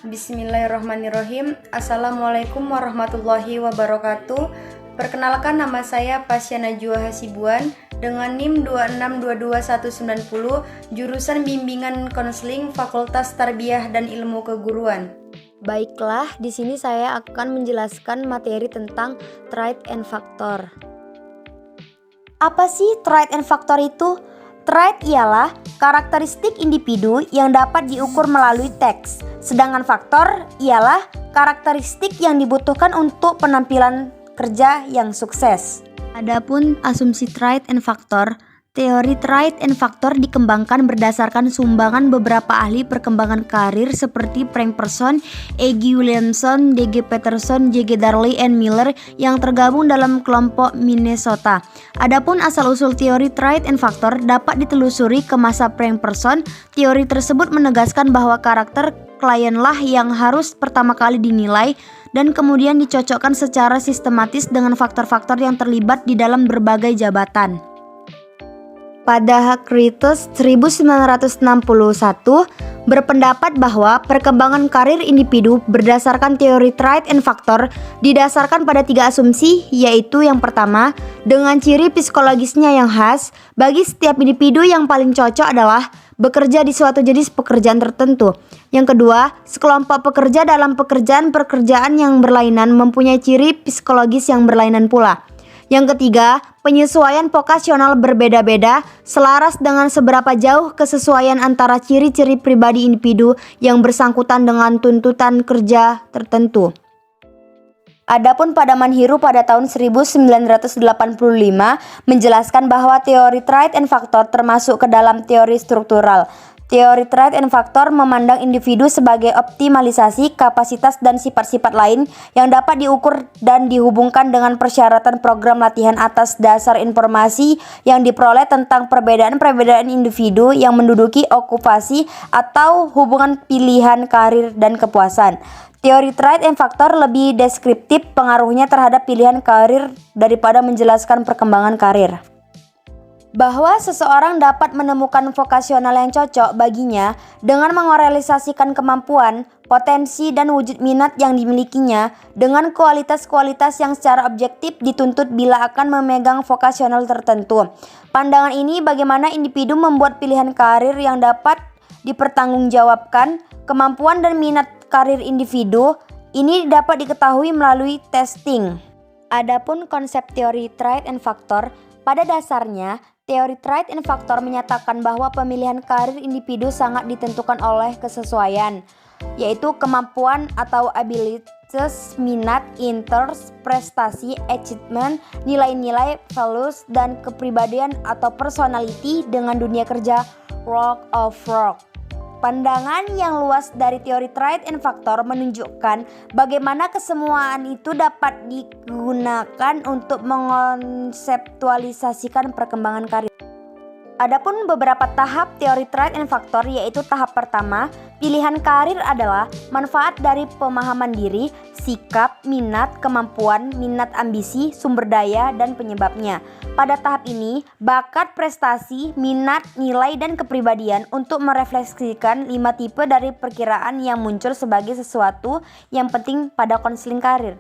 Bismillahirrahmanirrahim. Assalamualaikum warahmatullahi wabarakatuh. Perkenalkan, nama saya Pasya Najwa Hasibuan dengan NIM 2622190, jurusan Bimbingan Konseling Fakultas Tarbiyah dan Ilmu Keguruan. Baiklah, di sini saya akan menjelaskan materi tentang trait and factor. Apa sih trait and factor itu? Trait ialah karakteristik individu yang dapat diukur melalui teks, sedangkan faktor ialah karakteristik yang dibutuhkan untuk penampilan kerja yang sukses. Adapun asumsi trait and factor, teori trait and factor dikembangkan berdasarkan sumbangan beberapa ahli perkembangan karir seperti Frank Person, E.G. Williamson, D.G. Peterson, J.G. Darley, and Miller yang tergabung dalam kelompok Minnesota. Adapun asal-usul teori trait and factor dapat ditelusuri ke masa Frank Person. Teori tersebut menegaskan bahwa karakter klienlah yang harus pertama kali dinilai dan kemudian dicocokkan secara sistematis dengan faktor-faktor yang terlibat di dalam berbagai jabatan. Pada Hakritus 1961 berpendapat bahwa perkembangan karir individu berdasarkan teori trait and factor didasarkan pada 3 asumsi, yaitu yang pertama, dengan ciri psikologisnya yang khas, bagi setiap individu yang paling cocok adalah bekerja di suatu jenis pekerjaan tertentu. Yang kedua, sekelompok pekerja dalam pekerjaan-pekerjaan yang berlainan mempunyai ciri psikologis yang berlainan pula. Yang ketiga, penyesuaian vokasional berbeda-beda selaras dengan seberapa jauh kesesuaian antara ciri-ciri pribadi individu yang bersangkutan dengan tuntutan kerja tertentu. Adapun pada Manhiru pada tahun 1985 menjelaskan bahwa teori trait and factor termasuk ke dalam teori struktural. Teori trait and factor memandang individu sebagai optimalisasi kapasitas dan sifat-sifat lain yang dapat diukur dan dihubungkan dengan persyaratan program latihan atas dasar informasi yang diperoleh tentang perbedaan-perbedaan individu yang menduduki okupasi atau hubungan pilihan karir dan kepuasan. Teori trait and factor lebih deskriptif pengaruhnya terhadap pilihan karir daripada menjelaskan perkembangan karir. Bahwa seseorang dapat menemukan vokasional yang cocok baginya dengan mengorealisasikan kemampuan, potensi, dan wujud minat yang dimilikinya dengan kualitas-kualitas yang secara objektif dituntut bila akan memegang vokasional tertentu. Pandangan ini bagaimana individu membuat pilihan karir yang dapat dipertanggungjawabkan. Kemampuan dan minat karir individu ini dapat diketahui melalui testing. Adapun konsep teori trait and factor, pada dasarnya teori trait and factor menyatakan bahwa pemilihan karir individu sangat ditentukan oleh kesesuaian, yaitu kemampuan atau abilities, minat, interests, prestasi, achievement, nilai-nilai, values, dan kepribadian atau personality dengan dunia kerja, world of work. Pandangan yang luas dari teori trait and factor menunjukkan bagaimana kesemuaan itu dapat digunakan untuk mengkonseptualisasikan perkembangan karir. Adapun beberapa tahap teori trait and factor, yaitu tahap pertama, pilihan karir adalah manfaat dari pemahaman diri, sikap, minat, kemampuan, minat, ambisi, sumber daya, dan penyebabnya. Pada tahap ini, bakat, prestasi, minat, nilai, dan kepribadian untuk merefleksikan 5 tipe dari perkiraan yang muncul sebagai sesuatu yang penting pada konseling karir.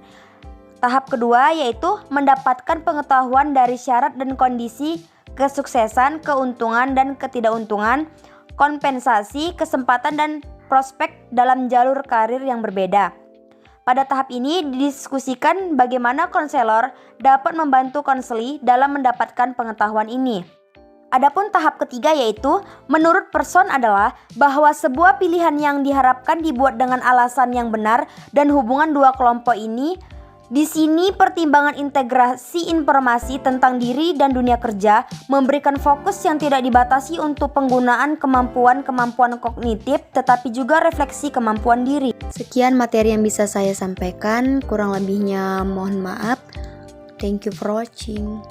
Tahap kedua yaitu mendapatkan pengetahuan dari syarat dan kondisi kesuksesan, keuntungan dan ketidakuntungan, kompensasi, kesempatan dan prospek dalam jalur karir yang berbeda. Pada tahap ini didiskusikan bagaimana konselor dapat membantu konseli dalam mendapatkan pengetahuan ini. Adapun tahap ketiga yaitu menurut Person adalah bahwa sebuah pilihan yang diharapkan dibuat dengan alasan yang benar dan hubungan dua kelompok ini. Di sini pertimbangan integrasi informasi tentang diri dan dunia kerja memberikan fokus yang tidak dibatasi untuk penggunaan kemampuan-kemampuan kognitif tetapi juga refleksi kemampuan diri. Sekian materi yang bisa saya sampaikan, kurang lebihnya mohon maaf. Thank you for watching.